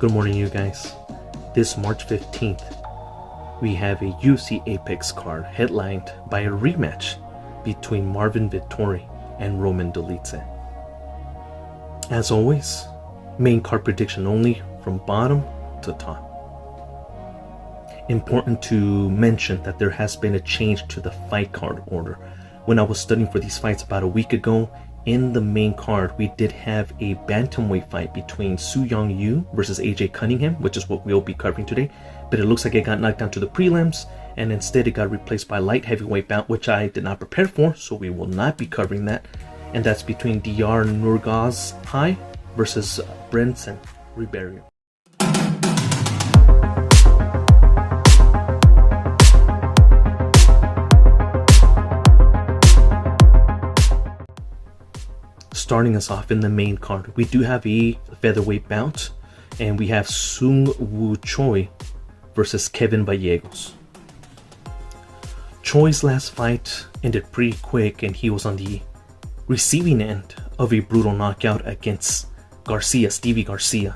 Good morning, you guys. This March 15th, we have a UFC Apex card headlined by a rematch between Marvin Vettori and Roman Dolidze. As always, main card prediction only from bottom to top. Important to mention that there has been a change to the fight card order. When I was studying for these fights about a week ago, in the main card, we did have a bantamweight fight between Su-Young versus AJ Cunningham, which is what we'll be covering today. But it looks like it got knocked down to the prelims, and instead it got replaced by light heavyweight bout, which I did not prepare for, so we will not be covering that. And that's between Dr. Njokuani versus Brenson Ribeiro. Starting us off in the main card, we do have a featherweight bout, and we have Seung-Woo Choi versus Kevin Vallejos. Choi's last fight ended pretty quick, and he was on the receiving end of a brutal knockout against Stevie Garcia.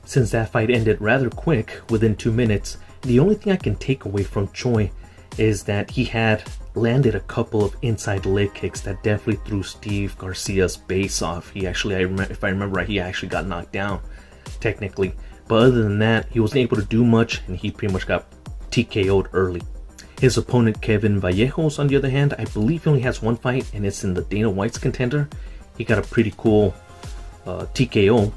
Since that fight ended rather quick, within 2 minutes, the only thing I can take away from Choi is that he had landed a couple of inside leg kicks that definitely threw Steve Garcia's base off. He actually, if I remember right, he actually got knocked down, technically. But other than that, he wasn't able to do much, and he pretty much got TKO'd early. His opponent, Kevin Vallejos, on the other hand, I believe he only has one fight, and it's in the Dana White's contender. He got a pretty cool TKO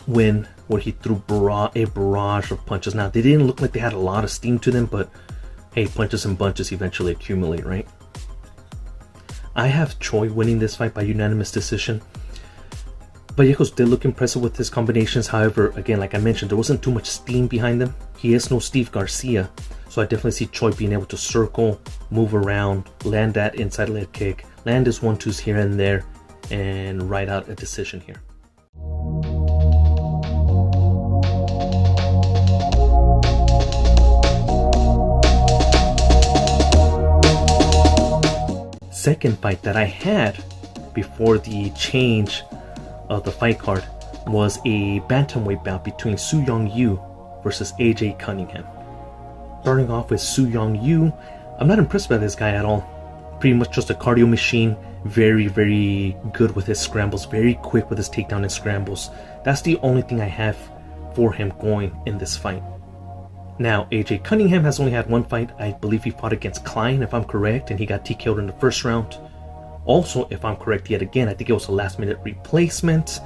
win where he threw a barrage of punches. Now, they didn't look like they had a lot of steam to them, but hey, punches and bunches eventually accumulate, right? I have Choi winning this fight by unanimous decision. Vallejos did look impressive with his combinations. However, again, like I mentioned, there wasn't too much steam behind them. He is no Steve Garcia, so I definitely see Choi being able to circle, move around, land that inside leg kick, land his 1-2s here and there, and ride out a decision here. Second fight that I had before the change of the fight card was a bantamweight bout between Su-Young versus AJ Cunningham. Starting off with Su-Young, I'm not impressed by this guy at all. Pretty much just a cardio machine, very, very good with his scrambles, very quick with his takedown and scrambles. That's the only thing I have for him going in this fight. Now, AJ Cunningham has only had one fight. I believe he fought against Klein, if I'm correct, and he got TKO'd in the first round. Also, if I'm correct yet again, I think it was a last-minute replacement,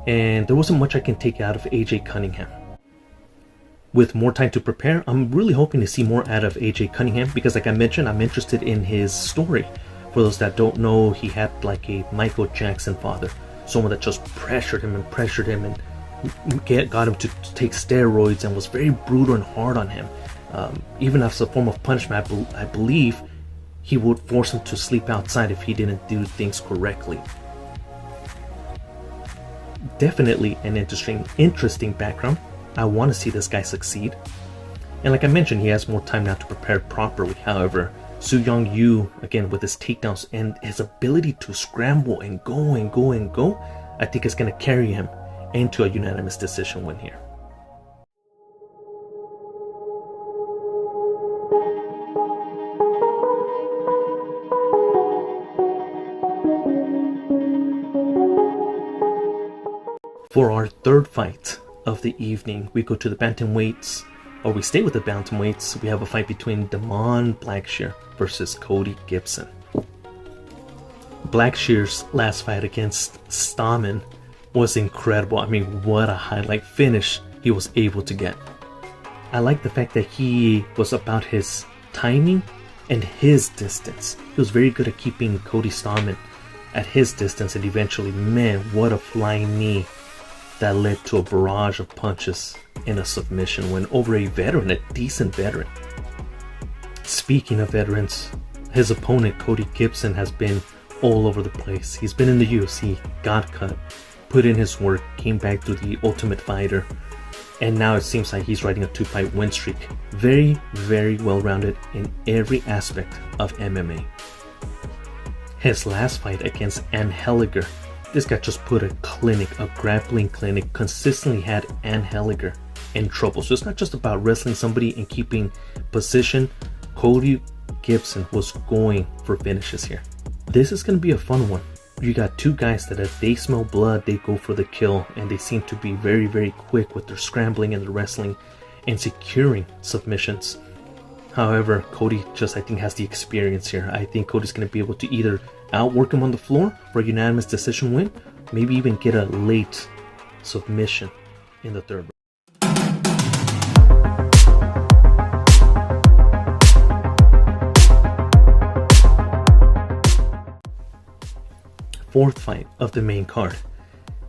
and there wasn't much I can take out of AJ Cunningham. With more time to prepare, I'm really hoping to see more out of AJ Cunningham because, like I mentioned, I'm interested in his story. For those that don't know, he had like a Michael Jackson father, someone that just pressured him and got him to take steroids and was very brutal and hard on him. Even as a form of punishment, I believe he would force him to sleep outside if he didn't do things correctly. Definitely an interesting background. I want to see this guy succeed. And like I mentioned, he has more time now to prepare properly. However, Su-Young, again, with his takedowns and his ability to scramble and go, I think it's going to carry him into a unanimous decision win here. For our third fight of the evening, we go to the bantamweights, or we stay with the bantamweights. We have a fight between Blackshear versus Cody Gibson. Blackshear's last fight against Stamen was incredible. I mean, what a highlight finish he was able to get. I like the fact that he was about his timing and his distance. He was very good at keeping Cody Stamen at his distance, and eventually, man, what a flying knee that led to a barrage of punches in a submission win over a veteran, a decent veteran. Speaking of veterans, his opponent Cody Gibson has been all over the place. He's been in the UFC, got cut, put in his work, came back to the Ultimate Fighter, and now it seems like he's riding a 2-fight win streak. Very, very well-rounded in every aspect of MMA. His last fight against Ann Helliger This guy just put a clinic, a grappling clinic, consistently had Ann Helliger in trouble. So it's not just about wrestling somebody and keeping position. Cody Gibson was going for finishes here. This is going to be a fun one. You got two guys that if they smell blood, they go for the kill, and they seem to be very, very quick with their scrambling and their wrestling and securing submissions. However, Cody just, I think, has the experience here. I think Cody's going to be able to either outwork him on the floor for a unanimous decision win, maybe even get a late submission in the third round. Fourth fight of the main card,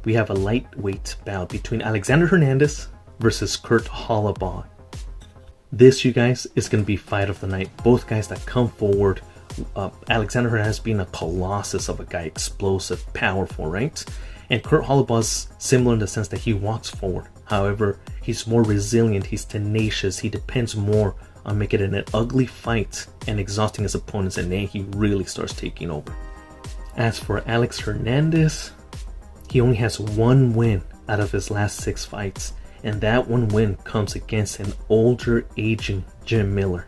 we have a lightweight bout between Alexander Hernandez versus Kurt Holobaugh. This, you guys, is going to be fight of the night. Both guys that come forward. Alexander Hernandez being a colossus of a guy, explosive, powerful, right? And Kurt Holobaugh's similar in the sense that he walks forward. However, he's more resilient, he's tenacious, he depends more on making it an ugly fight and exhausting his opponents, and then he really starts taking over. As for Alex Hernandez, he only has one win out of his last 6 fights, and that one win comes against an older, aging Jim Miller.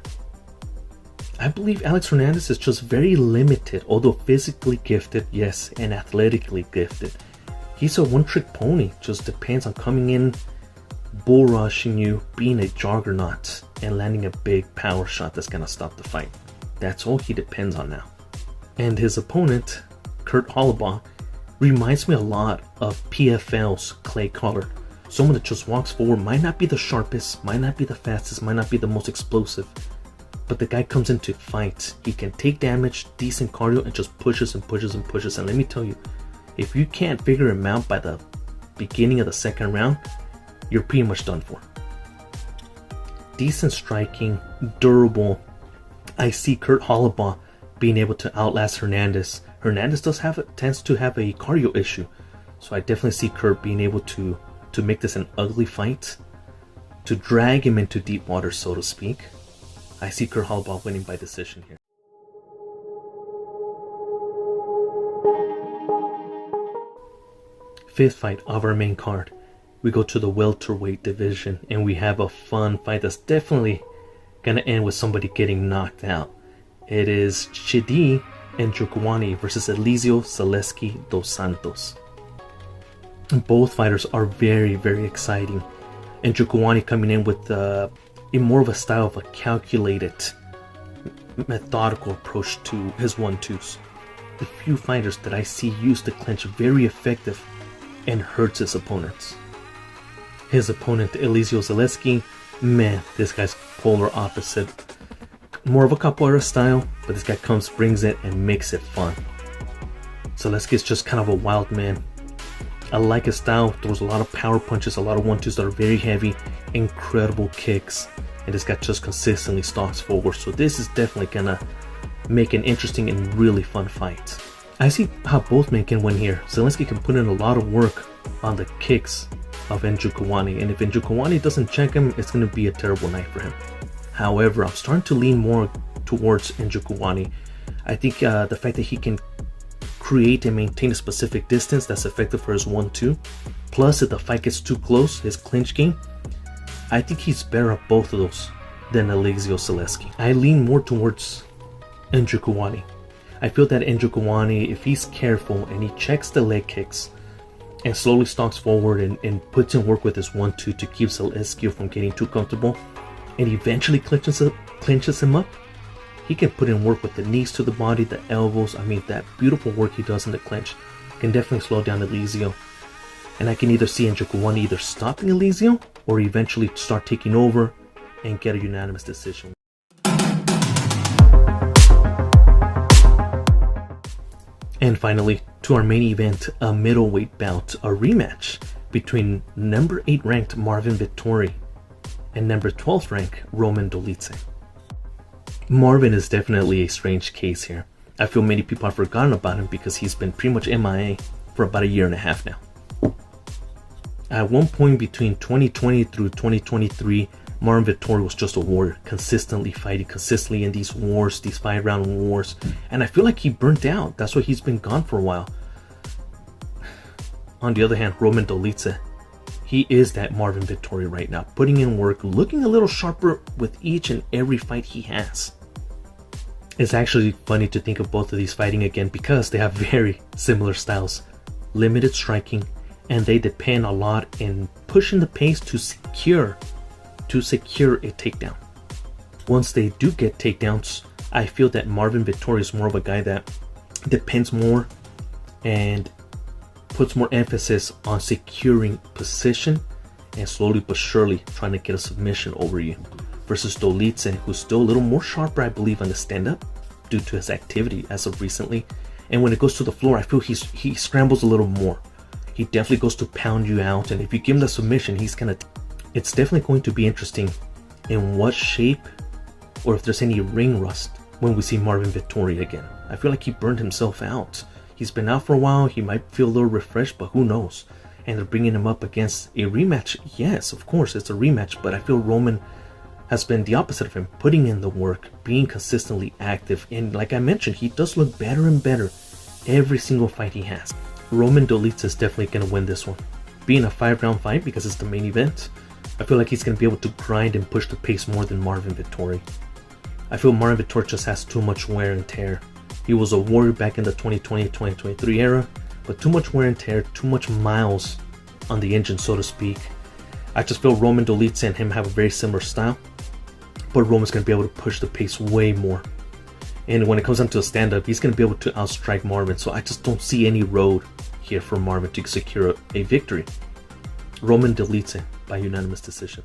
I believe Alex Hernandez is just very limited, although physically gifted, yes, and athletically gifted. He's a one-trick pony, just depends on coming in, bull rushing you, being a juggernaut, and landing a big power shot that's gonna stop the fight. That's all he depends on now. And his opponent, Kurt Holobaugh, reminds me a lot of PFL's Clay Collard. Someone that just walks forward, might not be the sharpest, might not be the fastest, might not be the most explosive, but the guy comes in to fight. He can take damage, decent cardio, and just pushes and pushes and pushes. And let me tell you, if you can't figure him out by the beginning of the second round, you're pretty much done for. Decent striking, durable. I see Kurt Holobaugh being able to outlast Hernandez. Hernandez tends to have a cardio issue, so I definitely see Kurt being able to make this an ugly fight, to drag him into deep water, so to speak. I see Kurt Holobaugh winning by decision here. Fifth fight of our main card, we go to the welterweight division, and we have a fun fight that's definitely gonna end with somebody getting knocked out. It is Chidi and Njokuani versus Elizeu, Zaleski, dos Santos. Both fighters are very, very exciting. And Njokuani coming in with in more of a style of a calculated, methodical approach to his 1-2s. The few fighters that I see use the clinch very effective and hurts his opponents. His opponent, Elizeu Zaleski, man, this guy's polar opposite. More of a capoeira style, but this guy comes, brings it, and makes it fun. Zaleski is just kind of a wild man. I like his style, throws a lot of power punches, a lot of 1-2s that are very heavy, incredible kicks, and this guy just consistently stalks forward. So this is definitely gonna make an interesting and really fun fight. I see how both men can win here. Zaleski can put in a lot of work on the kicks of Njokuani, and if Njokuani doesn't check him, it's gonna be a terrible night for him. However, I'm starting to lean more towards Njokuani. I think the fact that he can create and maintain a specific distance that's effective for his 1-2, plus if the fight gets too close, his clinch game, I think he's better at both of those than Elizeu Zaleski. I lean more towards Njokuani. I feel that Njokuani, if he's careful and he checks the leg kicks and slowly stalks forward and puts in work with his 1-2 to keep Zaleski from getting too comfortable, and eventually clinches him up, he can put in work with the knees to the body, the elbows. I mean, that beautiful work he does in the clinch can definitely slow down Elizeu. And I can either see Njokuani either stopping Elizeu or eventually start taking over and get a unanimous decision. And finally, to our main event, a middleweight bout, a rematch between number 8 ranked Marvin Vettori and number 12th ranked Roman Dolidze. Marvin is definitely a strange case here. I feel many people have forgotten about him because he's been pretty much MIA for about 1.5 years now. At one point between 2020 through 2023, Marvin Vettori was just a warrior, consistently fighting, consistently in these wars, these 5-round wars, and I feel like he burnt out. That's why he's been gone for a while. on the other hand, Roman Dolidze, he is that Marvin Vettori right now, putting in work, looking a little sharper with each and every fight he has. It's actually funny to think of both of these fighting again because they have very similar styles. Limited striking, and they depend a lot in pushing the pace to secure a takedown. Once they do get takedowns, I feel that Marvin Vettori is more of a guy that depends more and puts more emphasis on securing position and slowly but surely trying to get a submission over you, versus Dolidze, who's still a little more sharper, I believe, on the stand-up due to his activity as of recently. And when it goes to the floor, I feel he scrambles a little more. He definitely goes to pound you out, and if you give him the submission, it's definitely going to be interesting in what shape or if there's any ring rust when we see Marvin Vettori again. I feel like he burned himself out. He's been out for a while, he might feel a little refreshed, but who knows? And they're bringing him up against a rematch. Yes, of course, it's a rematch, but I feel Roman has been the opposite of him, putting in the work, being consistently active, and like I mentioned, he does look better and better every single fight he has. Roman Dolidze is definitely going to win this one. Being a 5-round fight because it's the main event, I feel like he's going to be able to grind and push the pace more than Marvin Vettori. I feel Marvin Vettori just has too much wear and tear. He was a warrior back in the 2020-2023 era, but too much wear and tear, too much miles on the engine, so to speak. I just feel Roman Dolidze and him have a very similar style, but Roman's going to be able to push the pace way more. And when it comes down to a stand-up, he's going to be able to outstrike Marvin, so I just don't see any road here for Marvin to secure a victory. Roman Dolidze by unanimous decision.